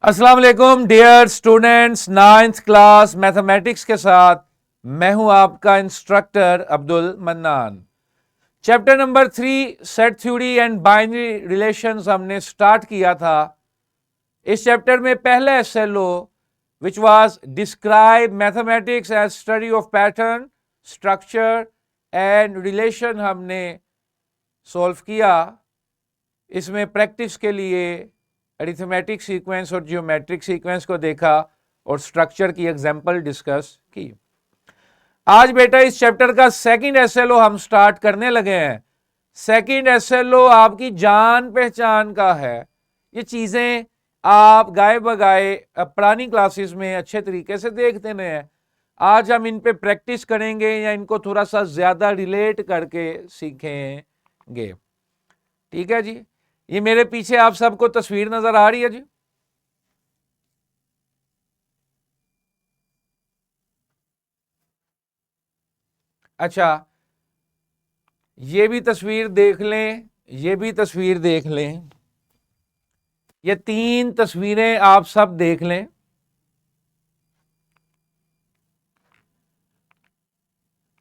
अस्सलाम वालेकुम dear students, 9th class mathematics के साथ मैं हूं आपका instructor Abdul Mannan. Chapter number 3 set theory and binary relations हमने स्टार्ट किया था। इस चैप्टर में पहला SLO which was describe mathematics as study of pattern, structure and relation हमने सॉल्व किया। इसमें प्रैक्टिस के लिए अरिथमेटिक सीक्वेंस और जियोमेट्रिक सीक्वेंस को देखा और स्ट्रक्चर की एग्जांपल डिस्कस की। आज बेटा इस चैप्टर का सेकंड एसएलओ हम स्टार्ट करने लगे हैं। सेकंड एसएलओ आपकी जान पहचान का है। ये चीजें आप गाए बगाए पुरानी क्लासेस में अच्छे तरीके से देखते रहे हैं। आज हम इन पे प्रैक्टिस करेंगे या इनको थोड़ा सा ज्यादा रिलेट करके सीखेंगे। ठीक है जी। ये मेरे पीछे आप सबको तस्वीर नजर आ रही है जी। अच्छा, ये भी तस्वीर देख लें, ये भी तस्वीर देख लें। ये तीन तस्वीरें आप सब देख लें।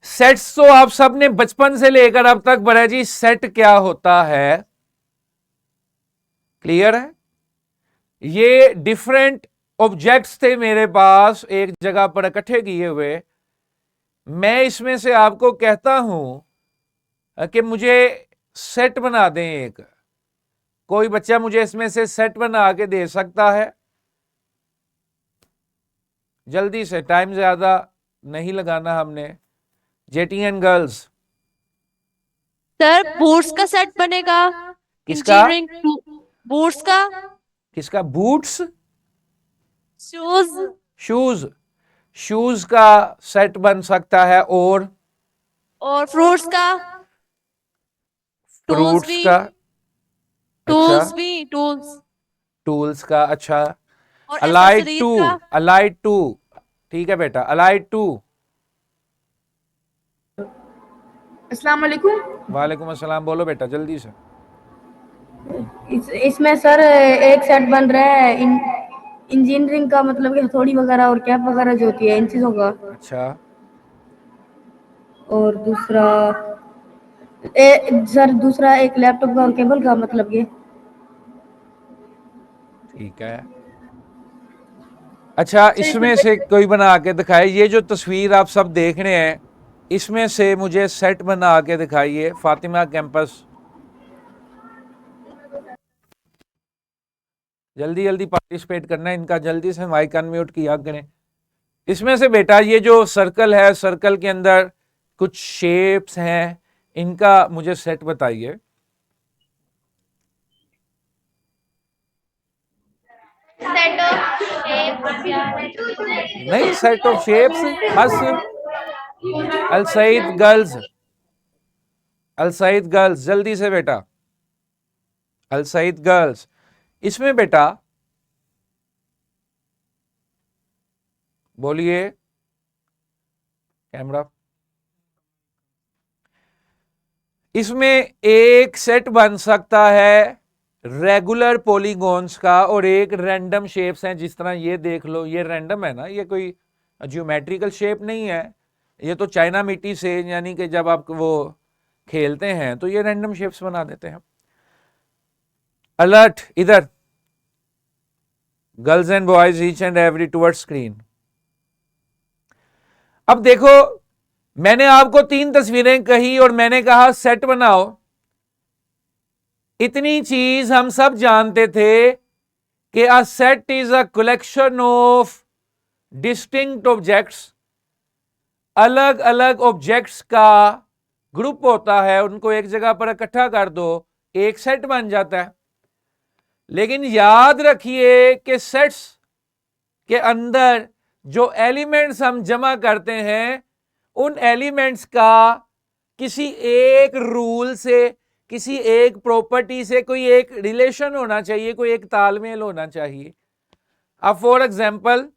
सेट्स तो आप सब ने बचपन से लेकर अब तक पढ़ा जी, सेट क्या होता है, क्लियर है। ये डिफरेंट ऑब्जेक्ट्स थे मेरे पास एक जगह पर इकट्ठे किए हुए। मैं इसमें से आपको कहता हूं कि मुझे सेट बना दें एक। कोई बच्चा मुझे इसमें से सेट बना के दे सकता है? जल्दी से, टाइम ज्यादा नहीं लगाना हमने। जेटीएन गर्ल्स, सर बूट्स का सेट बनेगा। किसका? इंजीनियरिंग बूट्स का। किसका? Boots, shoes. शूज। शूज का सेट बन सकता है। और फ्रूट्स का। टूल्स फ्रूट्स भी। का। अच्छा, टूल्स भी टूल्स। टूल्स का। अच्छा, और अलाइड एसेसरीज टू, का। Allied to. ठीक है बेटा, अलाइड टू। अस्सलाम वालेकुम। वालेकुम अस्सलाम। बोलो बेटा जल्दी से। इसमें सर एक सेट बन रहा है इंजीनियरिंग का, मतलब कि हथौड़ी वगैरह और कैप वगैरह जो होती है इन चीज़ों का। अच्छा, और दूसरा सर दूसरा एक लैपटॉप का और केबल का, मतलब ये। ठीक है। अच्छा, सर इसमें से इसमें कोई बना के दिखाए। ये जो तस्वीर आप सब देख रहे हैं, इसमें से मुझे सेट बना के दिखाइए। फातिमा कैंपस, जल्दी जल्दी पार्टिसिपेट करना है इनका। जल्दी से माइक अनम्यूट किया करें। इसमें से बेटा ये जो सर्कल है, सर्कल के अंदर कुछ शेप्स हैं, इनका मुझे सेट बताइए। सेट ऑफ शेप्स या नहीं, सेट ऑफ शेप्स। हस अल सईद गर्ल्स, अल सईद गर्ल्स, जल्दी से बेटा। अल सईद गर्ल्स, इसमें बेटा बोलिए। कैमरा। इसमें एक सेट बन सकता है रेगुलर पॉलीगॉन्स का और एक रैंडम शेप्स हैं। जिस तरह ये देख लो, ये रैंडम है ना, ये कोई ज्योमेट्रिकल शेप नहीं है। ये तो चाइना मिट्टी से, यानी कि जब आप वो खेलते हैं तो ये रैंडम शेप्स बना देते हैं। अलर्ट, इधर girls and boys each and every towards screen. अब देखो, मैंने आपको तीन तस्वीरें कही और मैंने कहा सेट बनाओ। इतनी चीज हम सब जानते थे कि a set is a collection of distinct objects. अलग अलग ऑब्जेक्ट्स का ग्रुप होता है, उनको एक जगह पर इकट्ठा कर दो, एक सेट बन जाता है। लेकिन याद रखिए कि सेट्स के अंदर जो एलिमेंट्स हम जमा करते हैं, उन एलिमेंट्स का किसी एक रूल से, किसी एक प्रॉपर्टी से कोई एक रिलेशन होना चाहिए, कोई एक तालमेल होना चाहिए। अब फॉर एग्जांपल,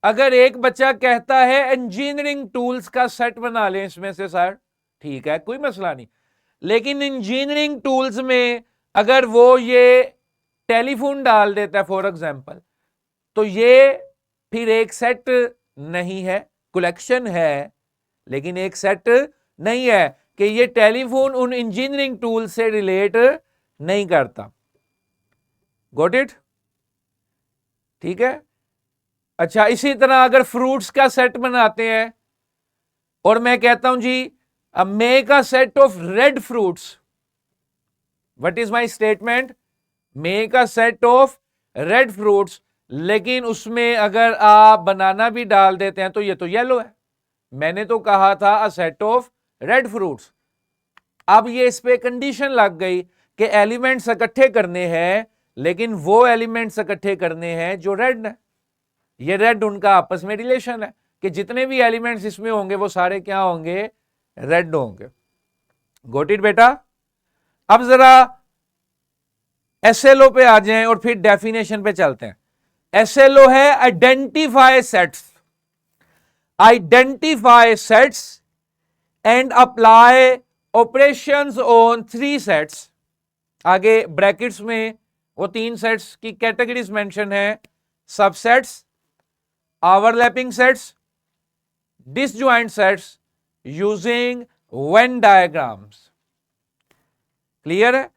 अगर एक बच्चा कहता है इंजीनियरिंग टूल्स का सेट बना लें इसमें से, सर ठीक है, कोई मसला नहीं। लेकिन इंजीनियरिंग टूल्स में अगर वो ये टेलीफोन डाल देता है फॉर एग्जाम्पल, तो ये फिर एक सेट नहीं है, कलेक्शन है लेकिन एक सेट नहीं है कि ये टेलीफोन उन इंजीनियरिंग टूल से रिलेट नहीं करता। Got it? ठीक है। अच्छा, इसी तरह अगर फ्रूट्स का सेट बनाते हैं और मैं कहता हूं जी make a set of red fruits, what is my statement? Make a set of red fruits, लेकिन उसमें अगर आप बनाना भी डाल देते हैं तो ये तो येलो है। मैंने तो कहा था अ सेट ऑफ रेड फ्रूट्स। अब ये इस पे कंडीशन लग गई कि एलिमेंट्स इकट्ठे करने हैं, लेकिन वो एलिमेंट्स इकट्ठे करने हैं जो रेड है। ये रेड उनका आपस में रिलेशन है कि जितने भी एलिमेंट्स इसमें होंगे वो सारे क्या होंगे? रेड होंगे। गॉट इट बेटा? अब जरा एसएलओ पे आ जाएं और फिर डेफिनेशन पे चलते हैं। एसएलओ है identify sets, identify sets and apply operations on 3 sets. आगे ब्रैकेट्स में वो 3 सेट्स की कैटेगरीज मेंशन है, subsets, overlapping sets, disjoint sets using Venn diagrams. Clear है?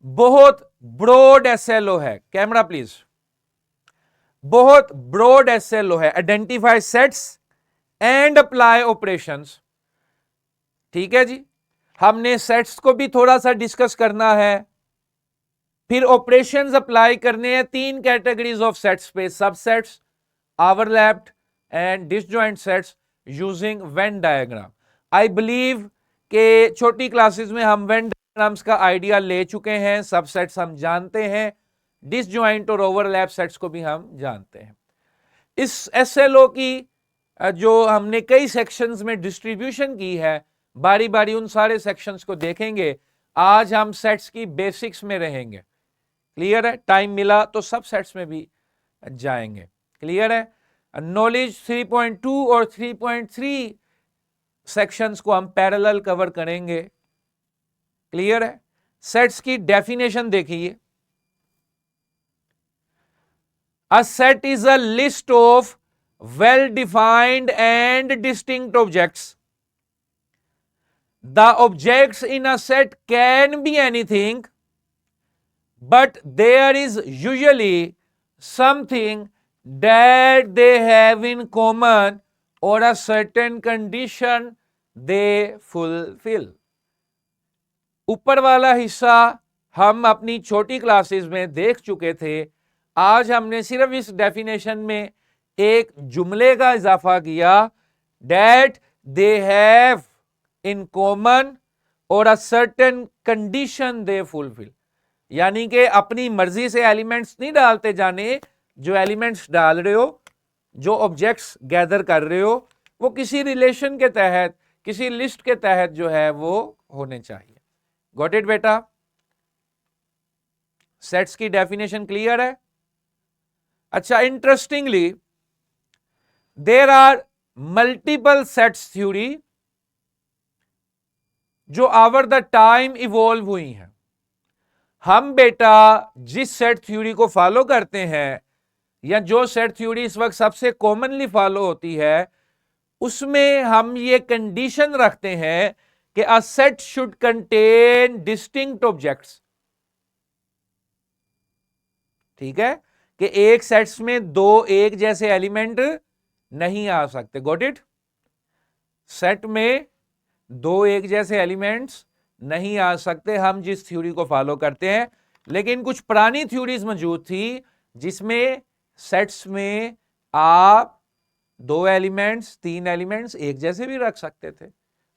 बहुत ब्रॉड एसएलओ है। Camera please. बहुत ब्रॉड एसएलओ है, identify sets and apply operations. ठीक है जी। हमने सेट्स को भी थोड़ा सा डिस्कस करना है, फिर ऑपरेशंस अप्लाई करने हैं 3 कैटेगरीज ऑफ सेट्स पे, subsets, overlapped and disjoint sets using Venn diagram. I believe के छोटी क्लासेस में हम वेन डायग्राम्स का आइडिया ले चुके हैं, सबसेट्स हम जानते हैं, डिसजॉइंट और ओवरलैप सेट्स को भी हम जानते हैं। इस एसएलओ की जो हमने कई सेक्शंस में डिस्ट्रीब्यूशन की है, बारी बारी उन सारे सेक्शंस को देखेंगे। आज हम सेट्स की बेसिक्स में रहेंगे। क्लियर है? टाइम मिला तो सब सेट्स में भी जाएंगे। क्लियर है? नॉलेज 3.2 और 3.3 सेक्शंस को हम पैरेलल कवर करेंगे। क्लियर है? सेट्स की डेफिनेशन देखिए। A set is a list of well-defined and distinct objects. The objects in a set can be anything, but there is usually something that they have in common or a certain condition they fulfill. ऊपर वाला हिस्सा हम अपनी छोटी classes में देख चुके थे। आज हमने सिर्फ इस डेफिनेशन में एक जुमले का इजाफा किया, that they have in common और a certain condition they fulfil. यानी कि अपनी मर्जी से एलिमेंट्स नहीं डालते जाने, जो एलिमेंट्स डाल रहे हो, जो ऑब्जेक्ट्स गैदर कर रहे हो, वो किसी रिलेशन के तहत, किसी लिस्ट के तहत जो है वो होने चाहिए। गॉट इट बेटा? सेट्स की डेफिनेशन क्लियर है? अच्छा, interestingly there are multiple sets theory जो ओवर द टाइम इवॉल्व हुई हैं। हम बेटा जिस सेट थ्योरी को फॉलो करते हैं, या जो सेट थ्योरी इस वक्त सबसे कॉमनली फॉलो होती है, उसमें हम ये कंडीशन रखते हैं कि a set should contain distinct objects. ठीक है? कि एक सेट्स में 2 एक जैसे एलिमेंट नहीं आ सकते। Got it? सेट में 2 एक जैसे एलिमेंट्स नहीं आ सकते, हम जिस थ्योरी को फॉलो करते हैं। लेकिन कुछ पुरानी थ्योरीज मौजूद थी जिसमें सेट्स में आप 2 एलिमेंट्स, 3 एलिमेंट्स एक जैसे भी रख सकते थे।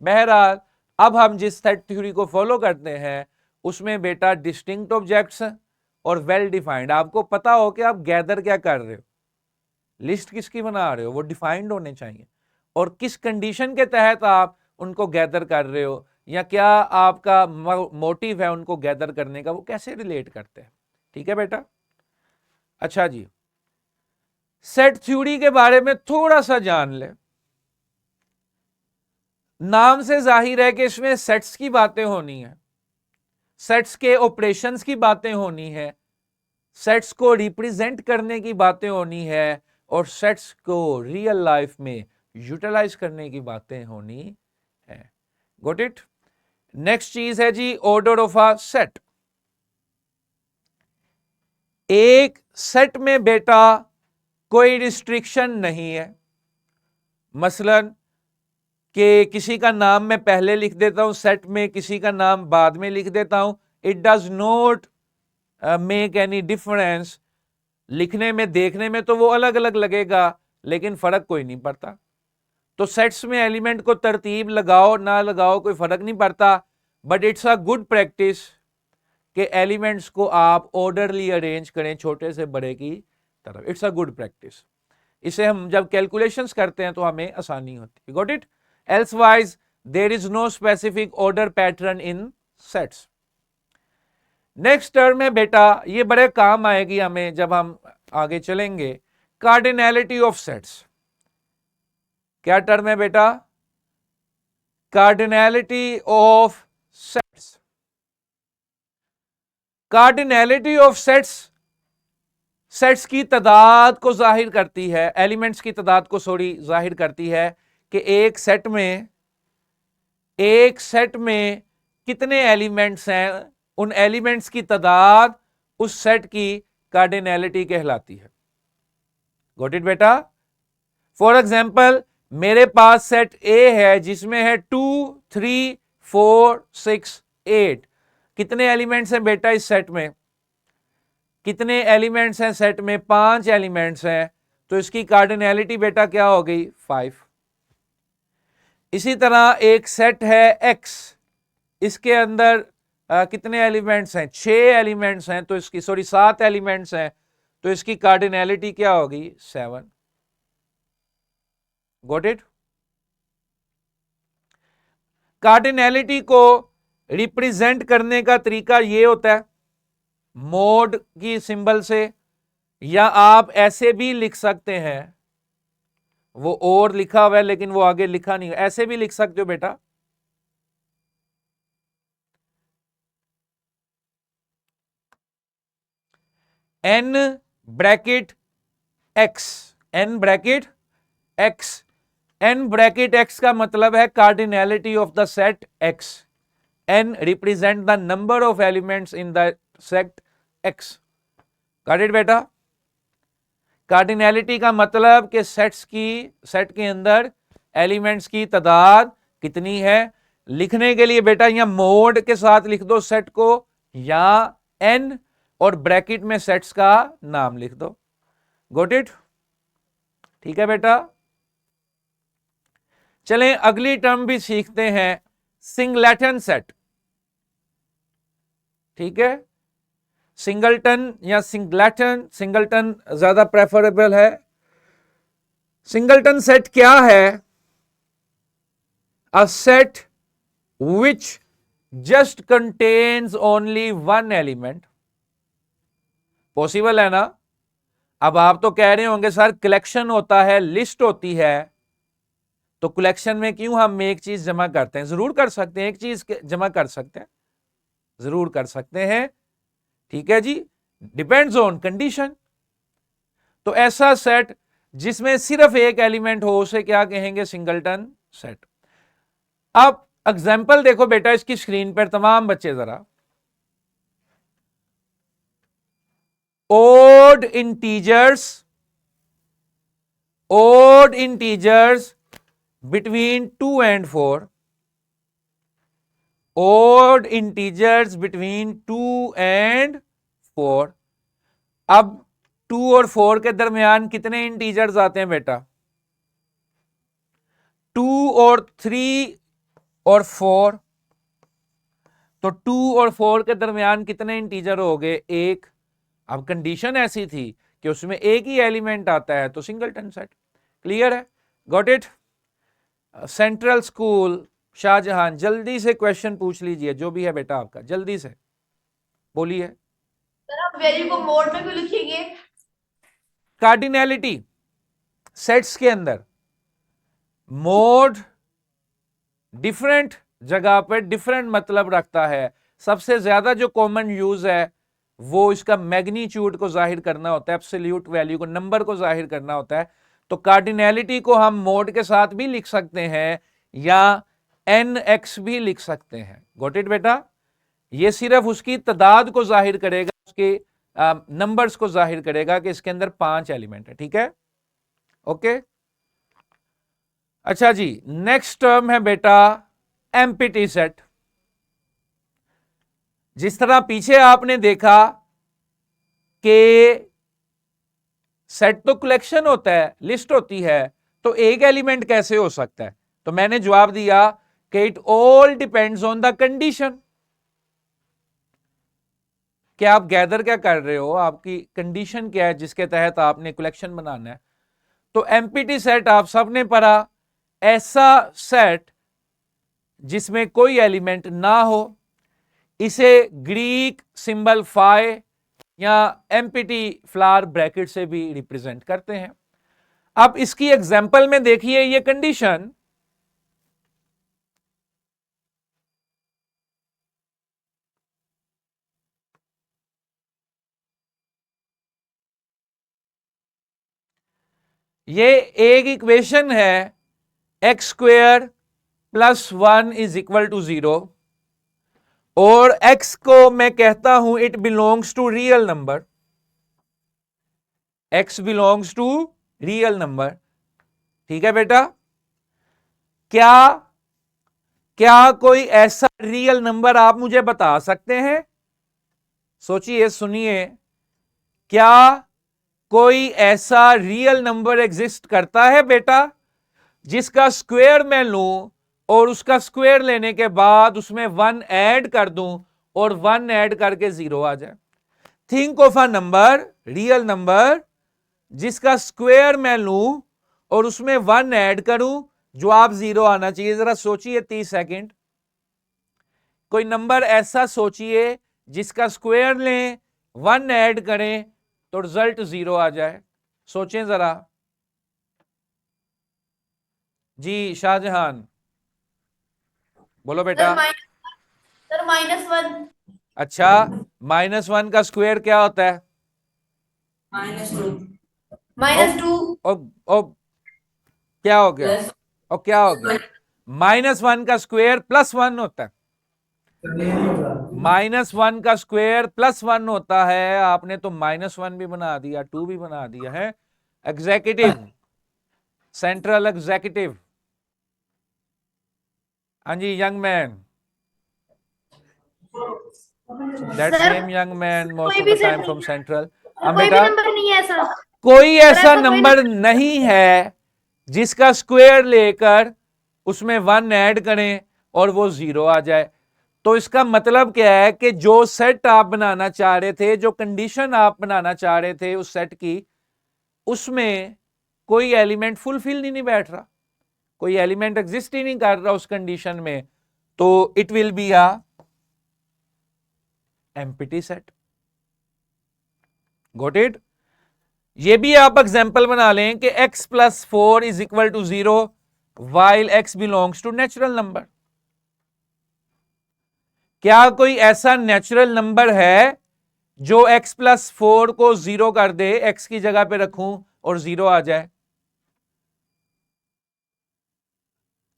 बहरहाल अब हम जिस सेट थ्योरी को फॉलो करते हैं उसमें बेटा डिस्टिंक्ट ऑब्जेक्ट्स और वेल डिफाइंड, आपको पता हो कि आप गैदर क्या कर रहे हो, लिस्ट किसकी बना रहे हो, वो डिफाइंड होने चाहिए, और किस कंडीशन के तहत आप उनको गैदर कर रहे हो, या क्या आपका मोटिव है उनको गैदर करने का, वो कैसे रिलेट करते हैं। ठीक है बेटा? अच्छा जी, सेट थ्योरी के बारे में थोड़ा सा जान ले। नाम से जाहिर है कि इसमें सेट्स की बातें होनी है, सेट्स के ऑपरेशंस की बातें होनी है, सेट्स को रिप्रेजेंट करने की बातें होनी है और सेट्स को रियल लाइफ में यूटिलाइज करने की बातें होनी है। Got it? नेक्स्ट चीज है जी ऑर्डर ऑफ अ सेट। एक सेट में बेटा कोई रिस्ट्रिक्शन नहीं है, मसलन कि किसी का नाम मैं पहले लिख देता हूं सेट में, किसी का नाम बाद में लिख देता हूं, it does not make any difference. लिखने में देखने में तो वो अलग अलग लगेगा लेकिन फर्क कोई नहीं पड़ता। तो सेट्स में एलिमेंट को तरतीब लगाओ ना लगाओ कोई फर्क नहीं पड़ता, but it's a good practice कि एलिमेंट्स को आप ऑर्डरली अरेंज करें छोटे से बड़े की तरफ। It's a good practice. इसे हम जब कैलकुलेशंस करते हैं तो हमें आसानी होती है। Got it? Elsewise there is no specific order pattern in sets. Next term है बेटा, ये बड़े काम आएगी हमें जब हम आगे चलेंगे, कार्डिनैलिटी ऑफ सेट्स। क्या टर्म है बेटा? Cardinality of sets. Cardinality of sets sets की तादाद को जाहिर करती है, एलिमेंट्स की तादाद को जाहिर करती है कि एक सेट में कितने एलिमेंट्स हैं, उन एलिमेंट्स की तादाद उस सेट की कार्डिनैलिटी कहलाती है। गॉट इट बेटा? फॉर एग्जाम्पल मेरे पास सेट ए है जिसमें है 2 3 4 6 8। कितने एलिमेंट्स हैं बेटा इस सेट में? कितने एलिमेंट्स हैं सेट में? 5 एलिमेंट्स हैं, तो इसकी कार्डिनैलिटी बेटा क्या हो गई? 5। इसी तरह एक सेट है X, इसके अंदर कितने एलिमेंट्स हैं? 6 एलिमेंट्स हैं, तो इसकी 7 एलिमेंट्स हैं, तो इसकी कार्डिनैलिटी क्या होगी? 7। Got it? कार्डिनैलिटी को रिप्रेजेंट करने का तरीका ये होता है मोड की सिंबल से, या आप ऐसे भी लिख सकते हैं, वो और लिखा हुआ है लेकिन वो आगे लिखा नहीं है, ऐसे भी लिख सकते हो बेटा, n bracket x, n bracket x। n bracket x का मतलब है cardinality of the set x। n represent the number of elements in the set x। Got it बेटा? कार्डिनैलिटी का मतलब कि सेट के अंदर एलिमेंट्स की तादाद कितनी है। लिखने के लिए बेटा यहां मोड के साथ लिख दो सेट को, या n और ब्रैकेट में सेट्स का नाम लिख दो। Got it? ठीक है बेटा? चलें अगली टर्म भी सीखते हैं, सिंगलेटन सेट। ठीक है? सिंगलटन या सिंगलेटन, सिंगलटन ज्यादा प्रेफरेबल है। सिंगलटन सेट क्या है? A set which just contains only one element. Possible है ना? अब आप तो कह रहे होंगे सर कलेक्शन होता है, लिस्ट होती है, तो कलेक्शन में क्यों हम एक चीज जमा करते हैं? जरूर कर सकते हैं, एक चीज जमा कर सकते हैं, जरूर कर सकते हैं। ठीक है जी, डिपेंड्स ऑन कंडीशन। तो ऐसा सेट जिसमें सिर्फ एक एलिमेंट हो उसे क्या कहेंगे? Singleton set. अब एग्जाम्पल देखो बेटा इसकी स्क्रीन पर, तमाम बच्चे जरा। odd integers between 2 and 4, odd integers between 2 and 4। अब 2 और 4 के दरमियान कितने इंटीजर्स आते हैं बेटा? 2 और 3 और 4, तो 2 और 4 के दरमियान कितने इंटीजर हो गए? 1। अब कंडीशन ऐसी थी कि उसमें एक ही एलिमेंट आता है, तो सिंगलटन सेट। क्लियर है? Got it? Central school Shahjahan, जल्दी से क्वेश्चन पूछ लीजिए जो भी है बेटा आपका, जल्दी से बोलिए। सर आप वैल्यू को मोड में क्यों लिखेंगे? कार्डिनैलिटी सेट्स के अंदर मोड डिफरेंट जगह पर डिफरेंट मतलब रखता है। सबसे ज्यादा जो कॉमन यूज है वो इसका मैग्नीट्यूड को जाहिर करना होता है, एब्सोल्यूट वैल्यू को, नंबर को जाहिर करना होता है। तो कार्डिनैलिटी को हम मोड के साथ भी लिख सकते हैं या nx भी लिख सकते हैं। गॉट इट बेटा? ये सिर्फ उसकी तादाद को जाहिर करेगा, उसके नंबर्स को जाहिर करेगा कि इसके अंदर 5 एलिमेंट है। ठीक है, ओके। अच्छा जी, नेक्स्ट टर्म है बेटा एम्प्टी सेट। जिस तरह पीछे आपने देखा कि सेट तो कलेक्शन होता है, लिस्ट होती है, तो एक एलिमेंट कैसे हो सकता है? तो मैंने जवाब दिया कि it all depends on the condition. क्या आप गैदर क्या कर रहे हो, आपकी कंडीशन क्या है जिसके तहत आपने कलेक्शन बनाना है? तो एम्प्टी सेट आप सबने पढ़ा, ऐसा सेट जिसमें कोई एलिमेंट ना हो, इसे ग्रीक सिंबल फाई या एम्प्टी फ्लावर ब्रैकेट से भी रिप्रेजेंट करते हैं। अब इसकी एग्जांपल में देखिए ये कंडीशन, ये एक इक्वेशन है x square plus 1 is equal to 0 और x को मैं कहता हूं it belongs to real number, x belongs to real number. ठीक है बेटा? क्या क्या कोई ऐसा रियल नंबर आप मुझे बता सकते हैं? सोचिए, सुनिए, क्या कोई ऐसा रियल नंबर एग्जिस्ट करता है बेटा जिसका स्क्वायर मैं लूं और उसका स्क्वायर लेने के बाद उसमें 1 ऐड कर दूं और 1 ऐड करके 0 आ जाए? Think of a number, real number, जिसका स्क्वायर मैं लूं और उसमें 1 ऐड करूं, जवाब 0 आना चाहिए। जरा सोचिए 30 सेकंड। कोई नंबर ऐसा सोचिए जिसका स्क्वायर लें, 1 ऐड करें तो रिजल्ट 0 आ जाए। सोचें जरा जी। शाहजहां बोलो बेटा। सर -1। अच्छा, -1 का स्क्वायर क्या होता है? -2। ओ, क्या हो गया? और क्या हो गया? -1 का स्क्वायर +1 होता है। -1 का स्क्वायर +1 होता है। आपने तो -1 भी बना दिया, 2 भी बना दिया है। एग्जीक्यूटिव, सेंट्रल एग्जीक्यूटिव, हाँ जी, young man, that sir same young man most कोई ऑफ भी द सेट टाइम नहीं फ्रॉम है, सेंट्रल। सर हाँ कोई भी बेटा, नंबर नहीं है ऐसा। कोई सर ऐसा ऐसा कोई नंबर नहीं है जिसका स्क्वायर लेकर उसमें 1 ऐड करें और वो 0 आ जाए। तो इसका मतलब क्या है कि जो सेट आप बनाना चाह रहे थे, जो कंडीशन आप बनाना चाह रहे थे उस सेट की, उसमें कोई एलिमेंट फुलफिल ही नहीं बैठ रहा, कोई एलिमेंट एग्जिस्ट ही नहीं कर रहा उस कंडीशन में, तो it will be a empty set. Got it? ये भी आप एग्जांपल बना लें कि x + 4 is equal to 0 while x belongs to natural number. क्या कोई ऐसा नेचुरल नंबर है जो x + 4 को 0 कर दे, x की जगह पे रखूं और 0 आ जाए?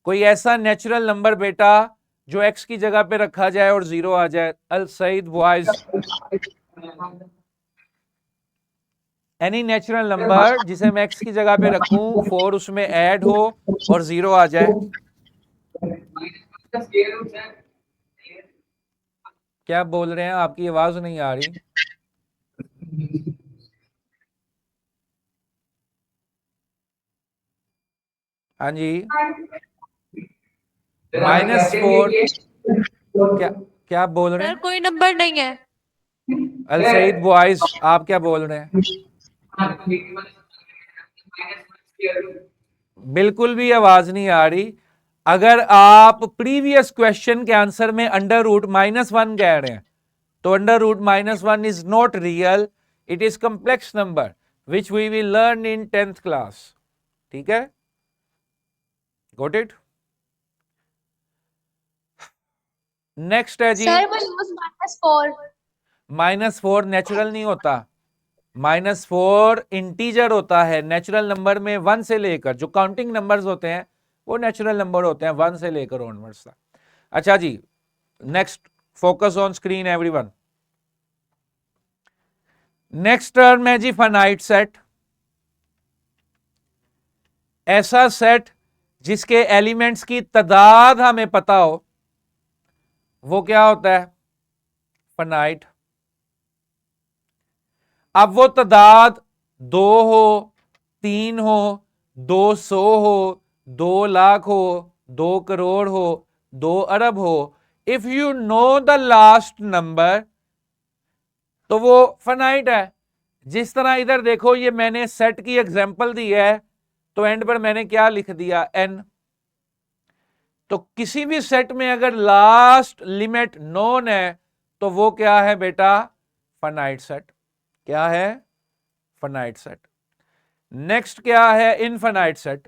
कोई ऐसा नेचुरल नंबर बेटा जो x की जगह पे रखा जाए और 0 आ जाए? अल सईद बॉयज, एनी नेचुरल नंबर जिसे मैं x की जगह पे रखूं, 4 उसमें ऐड हो और 0 आ जाए? क्या बोल रहे हैं? आपकी आवाज नहीं आ रही। हाँ जी, -4 क्या क्या बोल रहे सर हैं? कोई नंबर नहीं है। अल सईद बॉयज, आप क्या बोल रहे हैं? बिल्कुल भी आवाज नहीं आ रही। अगर आप प्रीवियस क्वेश्चन के आंसर में √-1 कह रहे हैं तो √-1 is not real, it is complex number which we will learn in 10th class. ठीक है, गॉट इट? नेक्स्ट है जी, सर वो यूज -4। -4 नेचुरल नहीं होता, -4 इंटीजर होता है। नेचुरल नंबर में 1 से लेकर, जो काउंटिंग नंबर्स होते हैं वो नेचुरल नंबर होते हैं 1 से लेकर ऑनवर्ड्स तक। अच्छा जी, next, focus on screen everyone. Next term है जी फाइनाइट सेट। ऐसा सेट जिसके एलिमेंट्स की तादाद हमें पता हो, वो क्या होता है? फाइनाइट। अब वो तादाद 2 हो, 3 हो, 200 हो, 2 लाख हो, 2 करोड़ हो, 2 अरब हो, if you know the last number तो वो फाइनाइट है। जिस तरह इधर देखो, ये मैंने सेट की एग्जांपल दी है, तो एंड पर मैंने क्या लिख दिया? n। तो किसी भी सेट में अगर लास्ट लिमिट नोन है तो वो क्या है बेटा? Finite set. क्या है? Finite set. नेक्स्ट क्या है? Infinite set.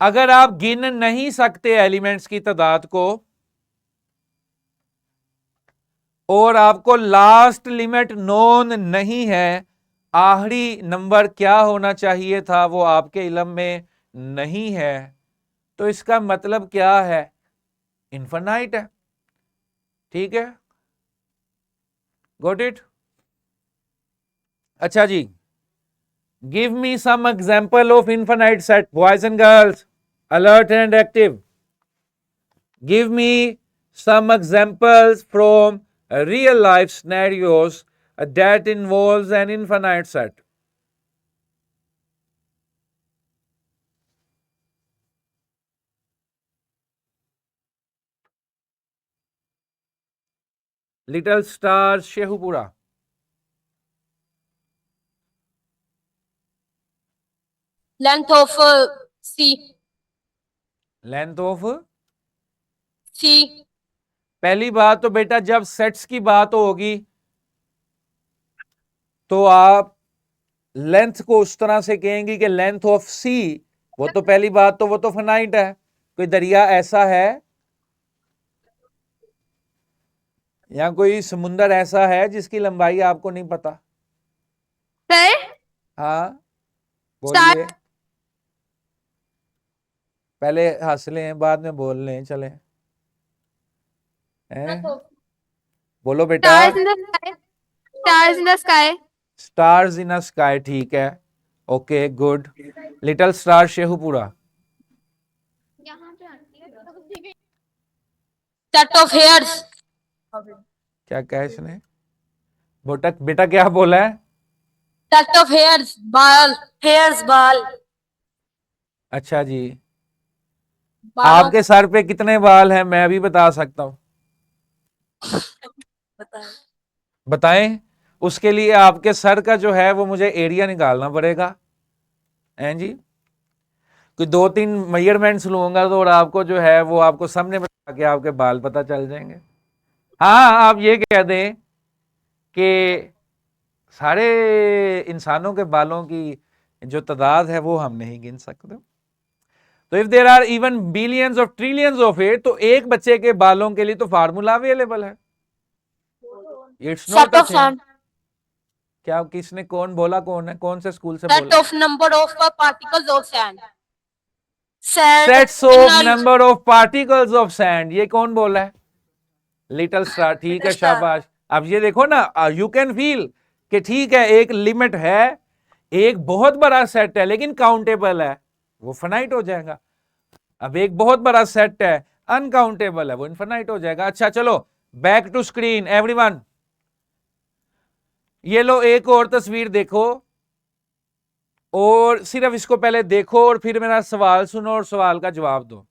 अगर आप गिन नहीं सकते एलिमेंट्स की तादाद को और आपको लास्ट लिमिट नोन नहीं है, आखिरी नंबर क्या होना चाहिए था वो आपके इल्म में नहीं है, तो इसका मतलब क्या है? इनफाइनाइट है। ठीक है, गॉट इट? अच्छा जी, give me some example of infinite set, boys and girls, alert and active. Give me some examples from real life scenarios that involves an infinite set. Little Star Shehupura. Length of C. Length of C. पहली बात तो बेटा, जब sets की बात होगी तो आप लेंथ को उस तरह से कहेंगे कि लेंथ ऑफ सी, वो तो पहली बात तो वो तो फाइनाइट है। कोई दरिया ऐसा है या कोई समुंदर ऐसा है जिसकी लंबाई आपको नहीं पता? Sir. हाँ बोलिए, पहले हंस लें बाद में बोल लें, चले हैं? बोलो बेटा। Stars in the sky. Stars in the sky. Stars in a sky, ठीक है, ओके गुड। लिटिल स्टार शेहुपुरा। Set of hairs. क्या कहा इसने? बोटक बेटा क्या बोला है? Set of hairs. Ball. Hairs ball. अच्छा जी, बालों आपके सर पे कितने बाल हैं मैं भी बता सकता हूं, बताएं? उसके लिए आपके सर का जो है वो मुझे एरिया निकालना पड़ेगा, हैं जी? कोई 2-3 मेजरमेंट्स लूंगा तो और आपको जो है वो आपको सामने बता के आपके बाल पता चल जाएंगे। हाँ, आप ये कह दें कि सारे इंसानों के बालों की जो तादाद है वो हम नहीं गिन सकते। तो if there are even billions of trillions of it, तो एक बच्चे के बालों के लिए तो फार्मूला अवेलेबल है। It's not a thing. क्या किसने, कौन बोला? कौन है? कौन से स्कूल से Set बोला? of number of particles of sand. Sand. Sets of number of particles of sand, ये कौन बोला है? लिटिल स्टार, ठीक है, शाबाश। अब ये देखो ना, यू कैन फील कि ठीक है, एक लिमिट है, एक बहुत बड़ा सेट है लेकिन काउंटेबल है, वो फाइनाइट हो जाएगा। अब एक बहुत बड़ा सेट है, अनकाउंटेबल है, वो इनफाइनाइट हो जाएगा। अच्छा चलो, बैक टू स्क्रीन एवरीवन। ये लो, एक और तस्वीर देखो और सिर्फ इसको पहले देखो और फिर मेरा सवाल सुनो और सवाल का जवाब दो।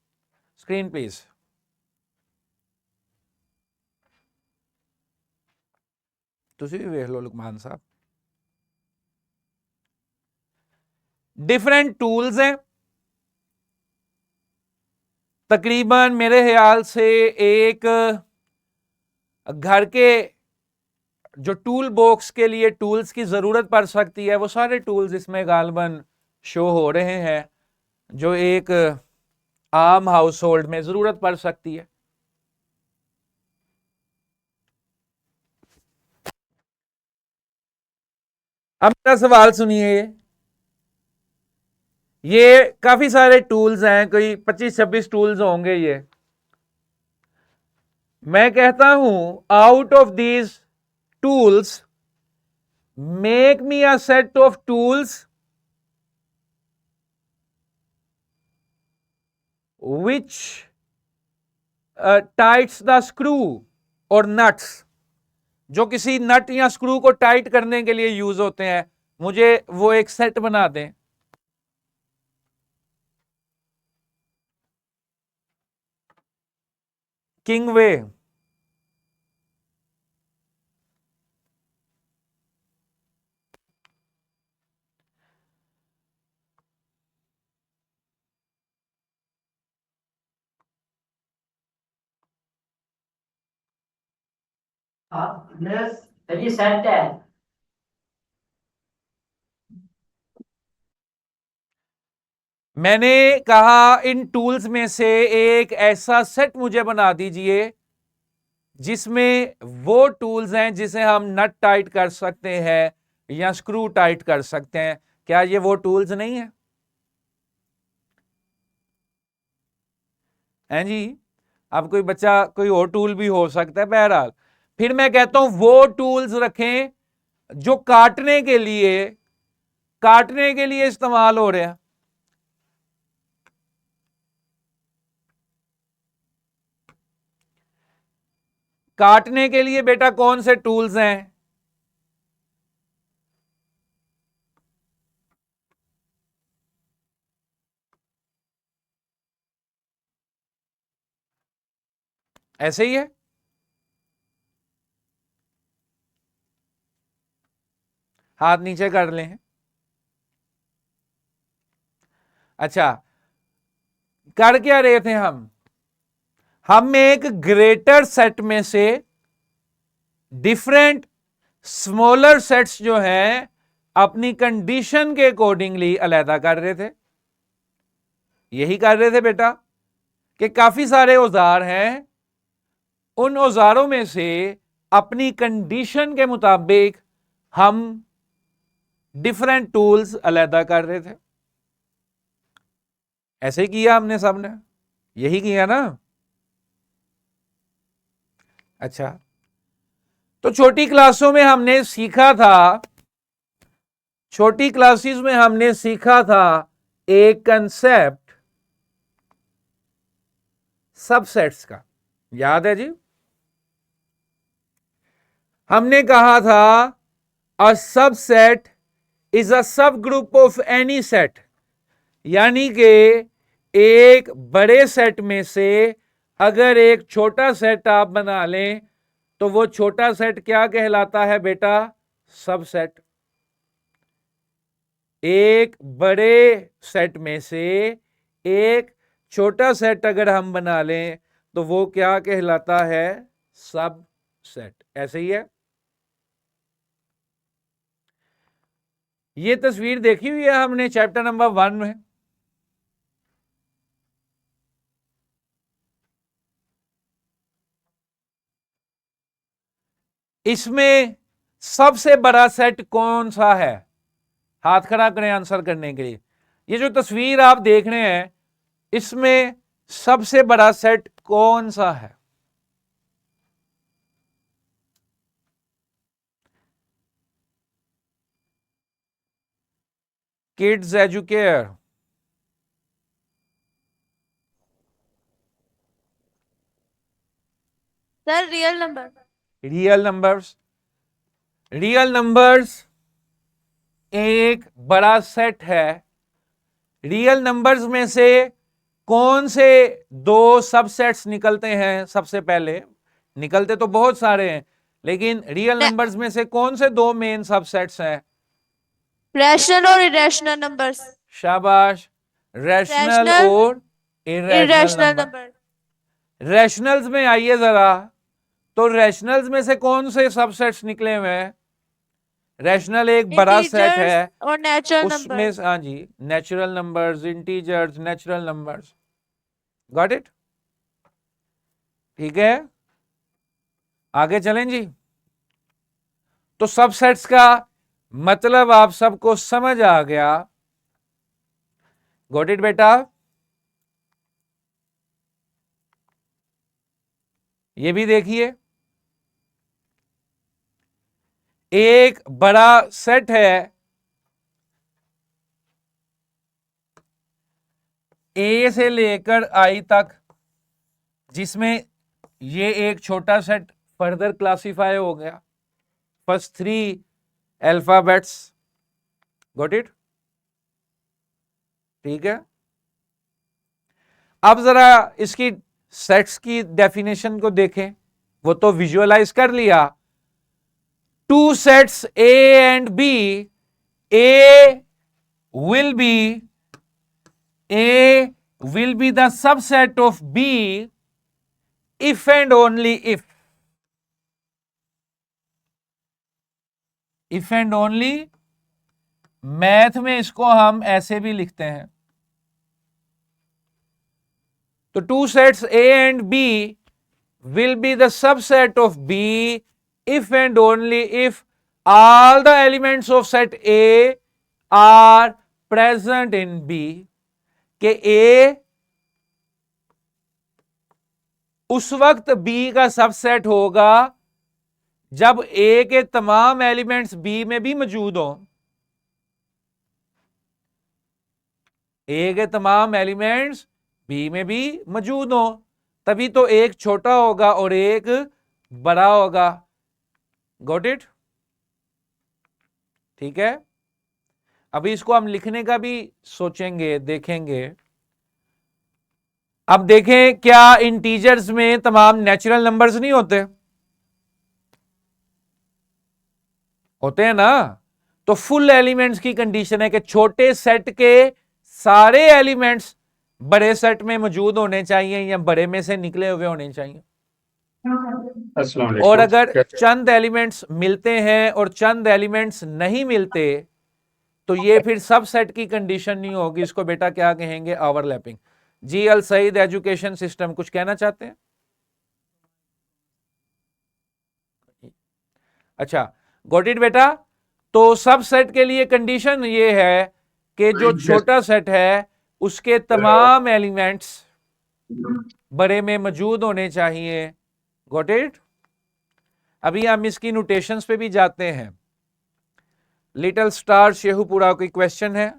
Screen please. तुसी भी देख लो लुकमान साहब। डिफरेंट टूल्स हैं, तकरीबन मेरे ख्याल से एक घर के जो टूल बॉक्स के लिए टूल्स की जरूरत पड़ सकती है, वो सारे टूल्स इसमें गालबन शो हो रहे हैं, जो एक आम हाउस होल्ड में जरूरत पड़ सकती है। अब मेरा सवाल सुनिए, ये काफी सारे टूल्स हैं, कोई 25-26 टूल्स होंगे ये। मैं कहता हूं out of these tools make me a set of tools which tights the screw और नट्स, जो किसी नट या स्क्रू को टाइट करने के लिए यूज होते हैं, मुझे वो एक सेट बना दें। किंगवे, Nurse, have you said that? मैंने कहा इन टूल्स में से एक ऐसा सेट मुझे बना दीजिए जिसमें वो टूल्स हैं जिसे हम नट टाइट कर सकते हैं या स्क्रू टाइट कर सकते हैं। क्या ये वो टूल्स नहीं है? हैं जी? अब कोई बच्चा कोई और टूल भी हो सकता है, बहरहाल फिर मैं कहता हूं वो टूल्स रखें जो काटने के लिए इस्तेमाल हो रहे हैं। काटने के लिए बेटा कौन से टूल्स हैं? ऐसे ही है। हाथ नीचे कर लें। अच्छा, कर क्या रहे थे हम एक ग्रेटर सेट में से डिफरेंट स्मॉलर सेट्स जो हैं अपनी कंडीशन के अकॉर्डिंगली अलहदा कर रहे थे। यही कर रहे थे बेटा कि काफी सारे औजार हैं, उन औजारों में से अपनी कंडीशन के मुताबिक हम डिफरेंट टूल्स अलहदा कर रहे थे। ऐसे किया हमने सबने, यही किया ना। अच्छा, तो छोटी क्लासों में हमने सीखा था, छोटी क्लासेस में हमने सीखा था एक कंसेप्ट सबसेट्स का, याद है जी? हमने कहा था अ सबसेट इज अ सब ग्रुप ऑफ एनी सेट, यानी कि एक बड़े सेट में से अगर एक छोटा सेट आप बना लें तो वो छोटा सेट क्या कहलाता है बेटा? सबसेट। एक बड़े सेट में से एक छोटा सेट अगर हम बना लें तो वो क्या कहलाता है? सबसेट। ऐसे ही है। ये तस्वीर देखी हुई है हमने चैप्टर नंबर 1 में। इसमें सबसे बड़ा सेट कौन सा है? हाथ खड़ा करें आंसर करने के लिए। ये जो तस्वीर आप देख रहे हैं इसमें सबसे बड़ा सेट कौन सा है? Kids educare, Sir, real number. Real numbers. Real numbers एक बड़ा सेट है। रियल नंबर्स में से कौन से दो सबसेट्स निकलते हैं? सबसे पहले निकलते तो बहुत सारे हैं, लेकिन रियल नंबर्स में से कौन से दो मेन सबसेट्स हैं? Rational और irrational numbers. शाबाश। रैशनल Rational, और irrational irrational number. number. Rationals में आइए जरा, तो रैशनल्स में से कौन से सबसेट्स निकले हुए हैं? रैशनल एक बड़ा सेट है, Integers और natural उसमें numbers. हाँ जी, natural numbers, integers, natural numbers. Got it? ठीक है, आगे चलें जी। तो सबसेट्स का मतलब आप सबको समझ आ गया। गॉट इट बेटा? ये भी देखिए, एक बड़ा सेट है ए से लेकर आई तक, जिसमें ये एक छोटा सेट फर्दर क्लासिफाई हो गया, फर्स्ट 3 अल्फाबेट्स। Got it? ठीक है, अब जरा इसकी सेट्स की डेफिनेशन को देखें, वो तो विजुअलाइज कर लिया। Two sets A and B, A will be the subset of B if and only if and only, math में इसको हम ऐसे भी लिखते हैं। तो two sets A and B will be the subset of B if and only if all the elements of set A are present in B, के A उस वक्त B का सबसेट होगा जब A के तमाम एलिमेंट्स B में भी मौजूद हो। A के तमाम एलिमेंट्स B में भी मौजूद हो, तभी तो एक छोटा होगा और एक बड़ा होगा। Got it? ठीक है, अभी इसको हम लिखने का भी सोचेंगे, देखेंगे। अब देखें, क्या इंटीजर्स में तमाम नेचुरल नंबर्स नहीं होते? होते हैं ना। तो फुल एलिमेंट्स की कंडीशन है कि छोटे सेट के सारे एलिमेंट्स बड़े सेट में मौजूद होने चाहिए या बड़े में से निकले हुए होने चाहिए। और अगर चंद एलिमेंट्स मिलते हैं और चंद एलिमेंट्स नहीं मिलते, तो ये फिर सब सेट की कंडीशन नहीं होगी। इसको बेटा क्या कहेंगे? ओवरलैपिंग। जी अल सईद एजुकेशन सिस्टम कुछ कहना चाहते हैं? अच्छा, गॉट इट बेटा? तो सब सेट के लिए कंडीशन ये है कि जो छोटा सेट है उसके तमाम एलिमेंट्स बड़े में मौजूद होने चाहिए। Got it? अभी हम इसकी नोटेशंस पे भी जाते हैं। लिटिल स्टार शेहुपुरा की क्वेश्चन है।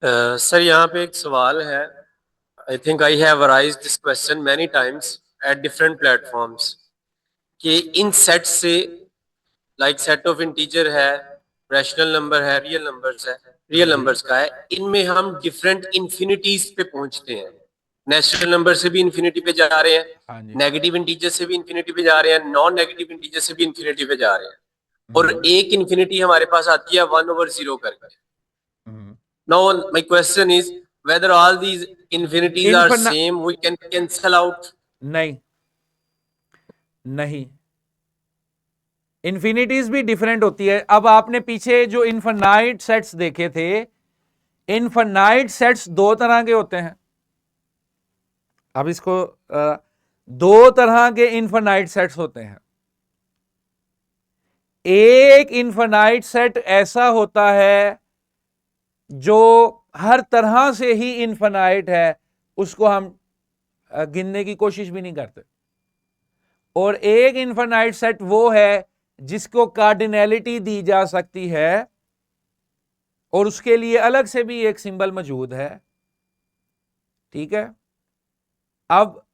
सर यहाँ पे एक सवाल है। I think I have राइज्ड this question many times at different platforms कि इन सेट से लाइक सेट ऑफ इंटीजर है, रैशनल नंबर है, रियल नंबर्स का है, इनमें हम डिफरेंट इन्फिनिटीज पे पहुंचते हैं। नेचुरल नंबर से भी इन्फिनिटी पे जा रहे हैं, नेगेटिव इंटीजर से भी इन्फिनिटी पे जा रहे हैं, नॉन नेगेटिव इंटीजर से भी इन्फिनिटी पे जा रहे हैं, और एक इन्फिनिटी हमारे पास आती है 1/0 करके। Now my question is whether all these infinities are same, we can cancel out? नहीं, इन्फिनिटीज भी डिफरेंट होती है। अब आपने पीछे जो इनफाइनाइट सेट्स देखे थे, इनफाइनाइट सेट्स दो तरह के होते हैं। अब इसको दो तरह के इनफाइनाइट सेट्स होते हैं। एक इनफाइनाइट सेट ऐसा होता है जो हर तरह से ही इनफाइनाइट है, उसको हम गिनने की कोशिश भी नहीं करते। और एक इनफाइनाइट सेट वो है जिसको कार्डिनैलिटी दी जा सकती है और उसके लिए अलग से भी एक सिंबल मौजूद है। ठीक है, अब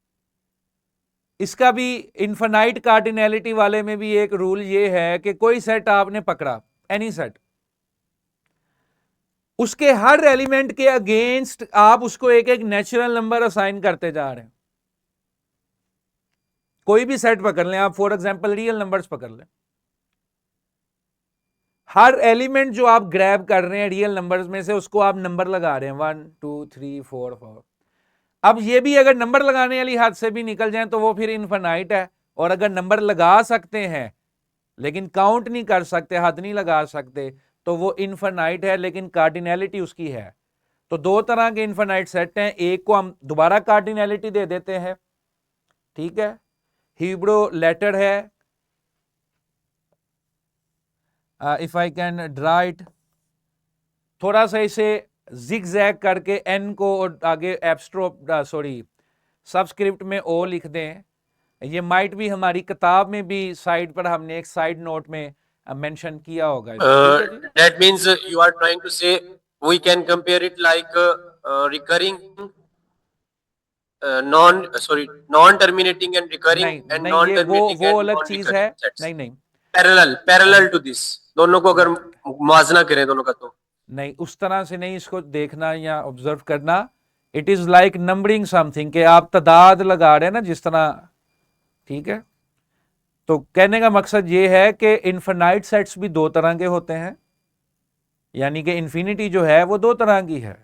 इसका भी इनफाइनाइट कार्डिनैलिटी वाले में भी एक रूल ये है कि कोई सेट आपने पकड़ा, एनी सेट, उसके हर एलिमेंट के अगेंस्ट आप उसको एक एक नेचुरल नंबर असाइन करते जा रहे हैं। कोई भी सेट पकड़ लें आप, फॉर एग्जांपल रियल नंबर्स पकड़ लें, हर एलिमेंट जो आप ग्रैब कर रहे हैं रियल नंबर्स में से, उसको आप नंबर लगा रहे हैं 1 2 3 4 5। अब ये भी अगर नंबर लगाने वाली हद से भी निकल जाए तो वो फिर इनफाइनाइट है। और अगर नंबर लगा सकते हैं लेकिन काउंट नहीं कर सकते, हद नहीं लगा सकते, तो वो इनफाइनाइट है, लेकिन कार्डिनैलिटी उसकी है। तो दो तरह के इनफाइनाइट सेट हैं, एक को हम दोबारा कार्डिनैलिटी दे देते हैं, ठीक है, हीब्रो लेटर है, if I can draw it, थोड़ा सा इसे जिगजैग करके एन को और आगे सबस्क्रिप्ट में ओ लिख दें। ये माइट भी हमारी किताब में भी साइड पर हमने एक साइड नोट में मेंशन किया होगा इसको, ठीक है जी? That means you are trying to say we can compare it like recurring, non-terminating and recurring नहीं and नहीं, ये non-terminating वो and अलग चीज है, non-recurring sets. नहीं नहीं Parallel to this, दोनों को अगर मुआवजा करें दोनों का तो नहीं, उस तरह से नहीं इसको देखना या ऑब्जर्व करना। It is like numbering something, कि आप तादाद लगा रहे हैं ना जिस तरह, ठीक है। तो कहने का मकसद ये है कि इनफिनाइट सेट्स भी दो तरह के होते हैं, यानी कि इन्फिनिटी जो है वो दो तरह की है,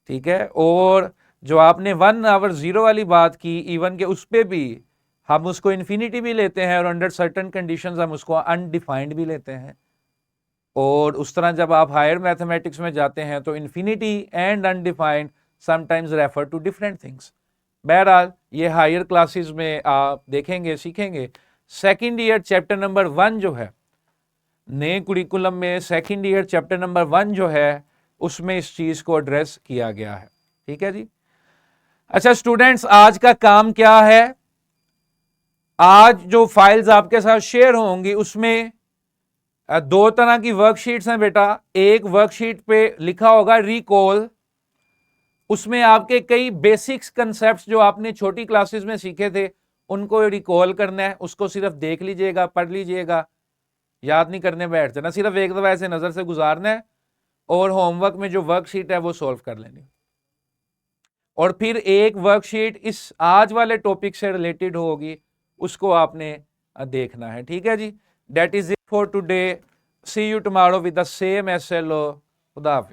ठीक है। और जो आपने 1 over 0 वाली बात की, इवन के उस पे भी हम उसको इन्फिनिटी भी लेते हैं और अंडर सर्टेन कंडीशंस हम उसको अनडिफाइंड भी लेते हैं। और उस तरह जब आप हायर मैथमेटिक्स में जाते हैं तो infinity and undefined sometimes refer to different things. बहरहाल ये हायर क्लासेस में आप देखेंगे, सीखेंगे। सेकंड ईयर चैप्टर नंबर 1 जो है नए कुरिकुलम में, सेकंड ईयर चैप्टर नंबर 1 जो है उसमें इस चीज को एड्रेस किया गया है, ठीक है जी। अच्छा स्टूडेंट्स, आज का काम क्या है? आज जो फाइल्स आपके साथ शेयर होंगी उसमें दो तरह की वर्कशीट्स हैं बेटा। एक वर्कशीट पे लिखा होगा रिकॉल, उसमें आपके कई बेसिक्स कंसेप्ट्स जो आपने छोटी क्लासेस में सीखे थे उनको रिकॉल करना है। उसको सिर्फ देख लीजिएगा, पढ़ लीजिएगा, याद नहीं करने बैठ जाना, सिर्फ एक दफा ऐसे नजर से गुजारना है और होमवर्क में जो वर्कशीट है वो सॉल्व कर लेनी। और फिर एक वर्कशीट इस आज वाले टॉपिक से रिलेटेड होगी, उसको आपने देखना है, ठीक है जी। That is it for today, see you tomorrow with the same SLO। खुदा हाफिज़।